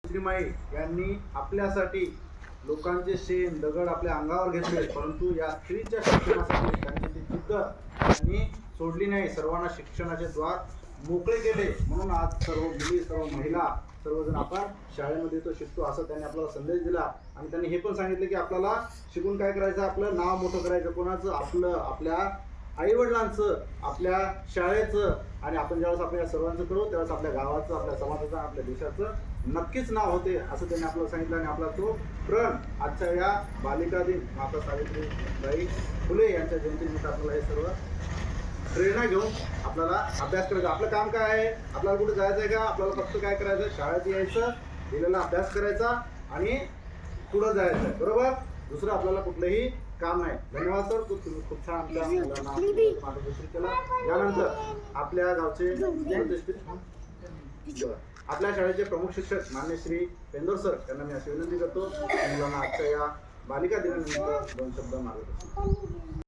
श्रीमाई यांनी आपल्यासाठी लोकांचे शेण दगड आपल्या अंगावर घेतले, परंतु या स्त्रीच्या शिक्षणासाठी त्यांची ती जिद्द त्यांनी सोडली नाही. सर्वांना शिक्षणाचे द्वार मोकळे केले. म्हणून आज सर्व मुली, सर्व महिला, सर्वजण आपण शाळेमध्ये तो शिकतो असं त्यांनी आपल्याला संदेश दिला. आणि त्यांनी हे पण सांगितलं की आपल्याला शिकून काय करायचं, आपलं नाव मोठं करायचं. कोणाचं? आपलं, आपल्या आईवडिलांचं, आपल्या शाळेचं. आणि आपण ज्यावेळेस आपल्या सर्वांचं करू त्यावेळेस आपल्या गावाचं, आपल्या समाजाचं, आपल्या देशाचं नक्कीच नाव होते असं त्यांनी आपल्याला सांगितलं. आणि आपला तो प्रण आजच्या या बालिका दिन माता सावित्रीबाई फुले यांच्या जयंतीनिमित्त आपल्याला हे सर्व प्रेरणा घेऊन आपल्याला अभ्यास करायचा. आपलं काम काय आहे? आपल्याला कुठे जायचं आहे का? आपल्याला फक्त काय करायचं? शाळेत यायचं, दिलेला अभ्यास करायचा आणि पुढं जायचं आहे, बरोबर? दुसरं आपल्याला कुठलंही काम नाही. धन्यवाद सर, तुम्ही खूप छान आपल्या मुलांना मार्गदर्शन केलं. यानंतर आपल्या गावचे आपल्या शाळेचे प्रमुख शिक्षक मान्य श्री पेंदोर सर यांना मी अशी विनंती करतो मुलांना आजच्या या बालिका दिनानिमित्त 2 शब्द मार्गदर्शन.